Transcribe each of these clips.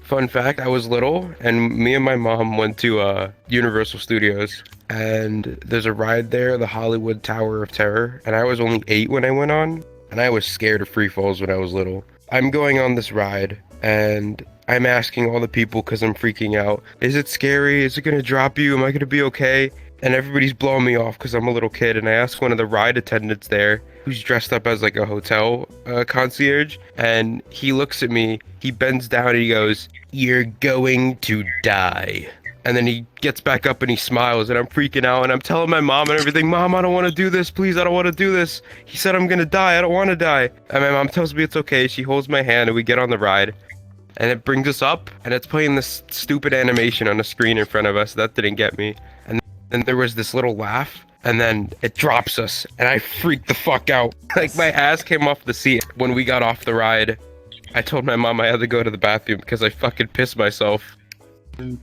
Fun fact, I was little, and me and my mom went to Universal Studios, and there's a ride there, the Hollywood Tower of Terror, and I was only 8 when I went on, and I was scared of free falls when I was little. I'm going on this ride, and I'm asking all the people because I'm freaking out, is it scary? Is it gonna drop you? Am I gonna be okay? And everybody's blowing me off because I'm a little kid, and I asked one of the ride attendants there, who's dressed up as like a hotel concierge, and he looks at me, he bends down and he goes, "You're going to die." And then he gets back up and he smiles, and I'm freaking out, and I'm telling my mom and everything, "Mom, I don't want to do this, please, I don't want to do this. He said I'm gonna die, I don't want to die." And my mom tells me it's okay, she holds my hand and we get on the ride. And it brings us up, and it's playing this stupid animation on the screen in front of us. That didn't get me. And then there was this little laugh, and then it drops us, and I freaked the fuck out. Like, my ass came off the seat when we got off the ride. I told my mom I had to go to the bathroom because I fucking pissed myself. Oh,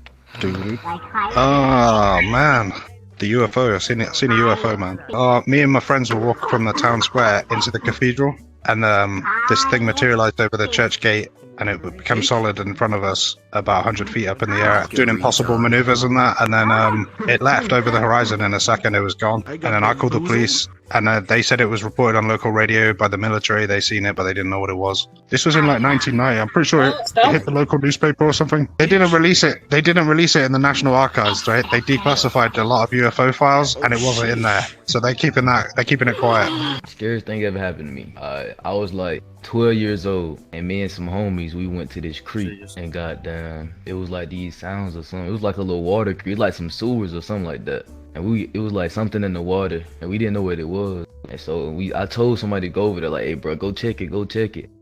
man. The UFO. I've seen a UFO, man. Me and my friends were walking from the town square into the cathedral, and this thing materialized over the church gate, and it became solid in front of us about 100 feet up in the air, doing impossible maneuvers and that, and then it left over the horizon in a second. It was gone, and then I called the police, and they said it was reported on local radio by the military. They seen it, but they didn't know what it was. This was in like 1990. I'm pretty sure it hit the local newspaper or something. They didn't release it. They didn't release it in the National Archives, right? They declassified a lot of UFO files, and it wasn't in there. So they're keeping it quiet. Scariest thing ever happened to me. I was like 12 years old, and me and some homies, we went to this creek, and goddamn, it was like these sounds or something. It was like a little water creek, like some sewers or something like that. And it was like something in the water, and we didn't know what it was. And so I told somebody to go over there, like, "Hey, bro, go check it.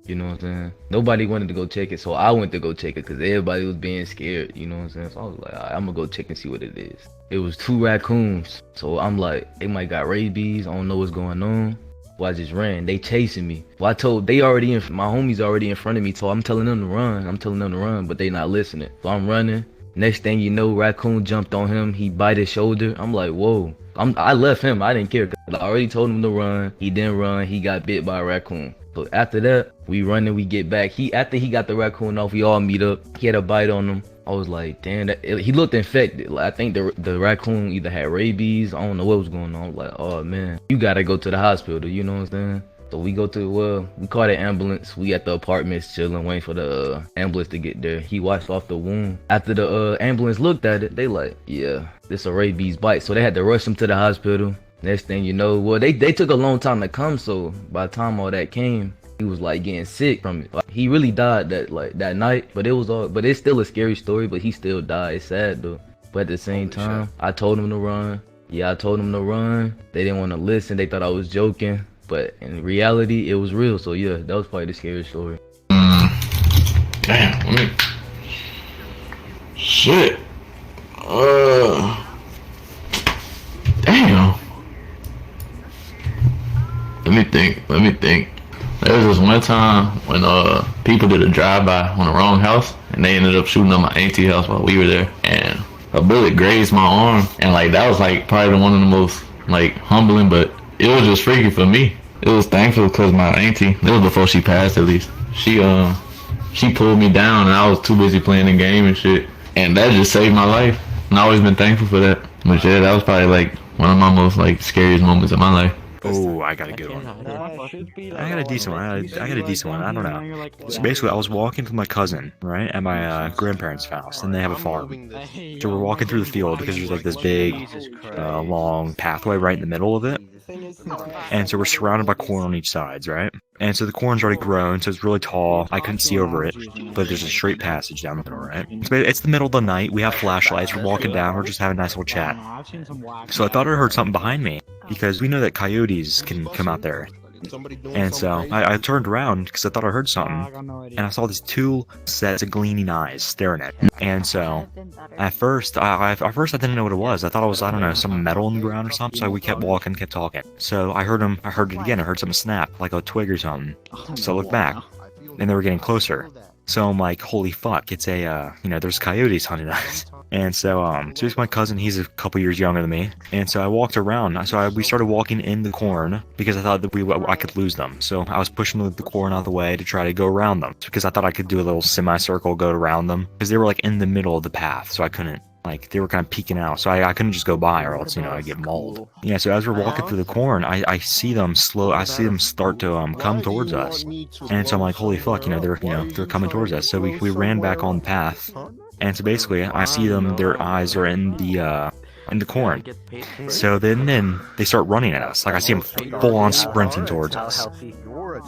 You know what I'm saying? Nobody wanted to go check it, so I went to go check it because everybody was being scared. You know what I'm saying? So I was like, all right, I'm gonna go check and see what it is. It was 2 raccoons. So I'm like, they might got rabies. I don't know what's going on. Well, I just ran. They chasing me. Well, my homies already in front of me, so I'm telling them to run. But they not listening. So I'm running. Next thing you know, raccoon jumped on him. He bite his shoulder. I'm like, whoa. I left him. I didn't care. I already told him to run. He didn't run. He got bit by a raccoon. So after that, we run and we get back. After he got the raccoon off, we all meet up. He had a bite on him. I was like, damn, he looked infected. Like, I think the raccoon either had rabies. I don't know what was going on. I was like, oh man, you gotta go to the hospital. You know what I'm saying? So we go to, we call the ambulance. We at the apartments chilling, waiting for the ambulance to get there. He wiped off the wound. After the ambulance looked at it, they like, yeah, this a rabies bite. So they had to rush him to the hospital. Next thing you know, well, they took a long time to come. So by the time all that came, he was like getting sick from it. Like, he really died that night, but it's still a scary story, but he still died. It's sad though. But at the same time, I told him to run. Yeah, I told him to run. They didn't want to listen. They thought I was joking. But in reality, it was real. So yeah, that was probably the scariest story. Damn, shit. Damn. Let me think. There was this one time when people did a drive-by on the wrong house, and they ended up shooting up my auntie house while we were there, and a bullet grazed my arm, and like that was like probably one of the most like humbling, but it was just freaky for me. It was thankful because my auntie, it was before she passed at least, she pulled me down and I was too busy playing the game and shit, and that just saved my life, and I always been thankful for that. But yeah, that was probably like one of my most like scariest moments of my life. Oh, I got a good one. I got a decent one. I got a decent one. I don't know. So basically, I was walking with my cousin, right, at my grandparents' house, and they have a farm. So we're walking through the field because there's like this big, long pathway right in the middle of it. And so we're surrounded by corn on each side, right? And so the corn's already grown, so it's really tall. I couldn't see over it, but there's a straight passage down the middle, right? It's the middle of the night. We have flashlights. We're walking down. We're just having a nice little chat. So I thought I heard something behind me because we know that coyotes can come out there. And so I turned around because I thought I heard something, and I saw these 2 sets of gleaming eyes staring at me. And so at first I didn't know what it was. I thought it was, I don't know, some metal in the ground or something. So we kept walking, kept talking. So I heard it again. I heard something snap, like a twig or something. So I looked back, and they were getting closer. So I'm like, holy fuck, it's there's coyotes hunting us. And so he's my cousin. He's a couple years younger than me. And so I walked around. We started walking in the corn because I thought that I could lose them. So I was pushing the corn out of the way to try to go around them because I thought I could do a little semicircle, go around them because they were like in the middle of the path. So I couldn't. Like, they were kind of peeking out, so I couldn't just go by, or else, I'd get mauled. Yeah, so as we're walking through the corn, I see them start to come towards us. And so I'm like, holy fuck, they're coming towards us. So we ran back on the path. And so basically, I see them, their eyes are in the corn. So then they start running at us. Like, I see them full on sprinting towards us.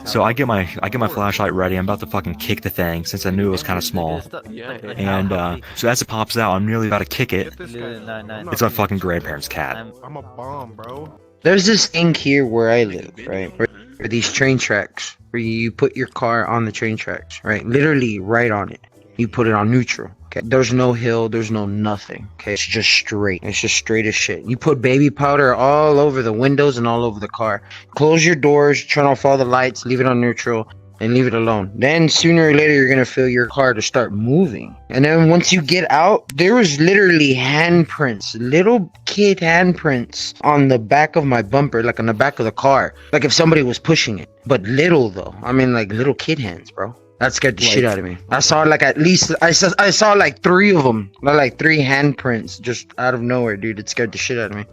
So I get my flashlight ready. I'm about to fucking kick the thing since I knew it was kind of small. And so as it pops out, I'm nearly about to kick it. It's my fucking grandparents' cat. I'm a bomb, bro. There's this thing here where I live, right? Where these train tracks, where you put your car on the train tracks, right? Literally right on it. You put it on neutral. Okay. There's no hill, there's no nothing. Okay, it's just straight. It's just straight as shit. You put baby powder all over the windows and all over the car. Close your doors, turn off all the lights, leave it on neutral, and leave it alone. Then sooner or later, you're gonna feel your car to start moving. And then once you get out, there was literally handprints, little kid handprints on the back of my bumper, like on the back of the car, like if somebody was pushing it. But little though, I mean like little kid hands, bro. That scared the shit out of me. I saw like at least I saw like 3 of them, like 3 handprints just out of nowhere, dude. It scared the shit out of me.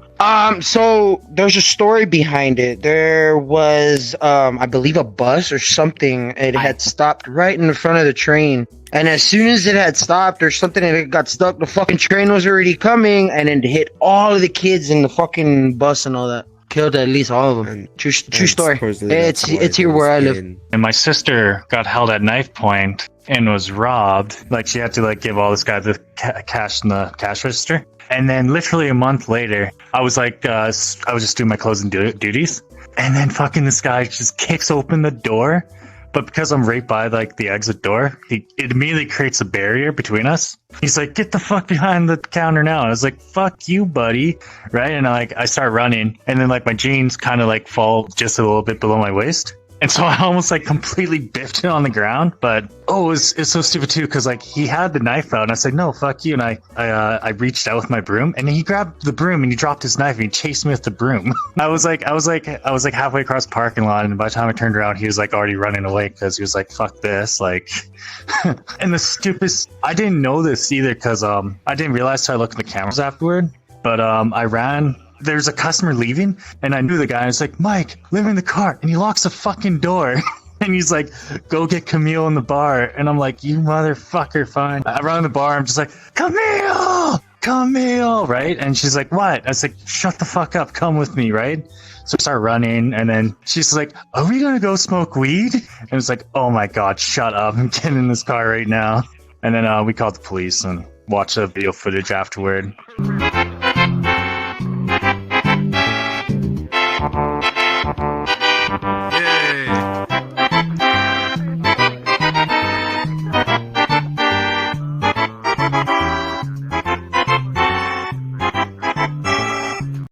So there's a story behind it. There was I believe a bus or something. It had stopped right in the front of the train, and as soon as it had stopped or something, and it got stuck, the fucking train was already coming, and it hit all of the kids in the fucking bus and all that. Killed at least all of them. True story. It's here where I live. And my sister got held at knife point and was robbed. Like, she had to like give all this guy the cash in the cash register. And then literally a month later, I was like, I was just doing my closing duties. And then fucking this guy just kicks open the door. But because I'm right by like the exit door, it immediately creates a barrier between us. He's like, "Get the fuck behind the counter now." And I was like, "Fuck you, buddy." Right? And I start running, and then like my jeans kind of like fall just a little bit below my waist. And so I almost like completely biffed it on the ground. But it's so stupid too, because like he had the knife out, and I said, "No, fuck you." And I reached out with my broom, and he grabbed the broom and he dropped his knife and he chased me with the broom. I was like halfway across the parking lot, and by the time I turned around, he was like already running away because he was like, "Fuck this!" Like, and the stupidest, I didn't know this either because I didn't realize till I looked at the cameras afterward. But I ran. There's a customer leaving, and I knew the guy. I was like, "Mike, leave me in the car," and he locks the fucking door. And he's like, "Go get Camille in the bar." And I'm like, "You motherfucker, fine." I run in the bar. I'm just like, Camille, right? And she's like, "What?" I was like, "Shut the fuck up. Come with me," right? So I start running, and then she's like, "Are we gonna go smoke weed?" And it's like, "Oh my god, shut up. I'm getting in this car right now." And then we called the police and watched the video footage afterward.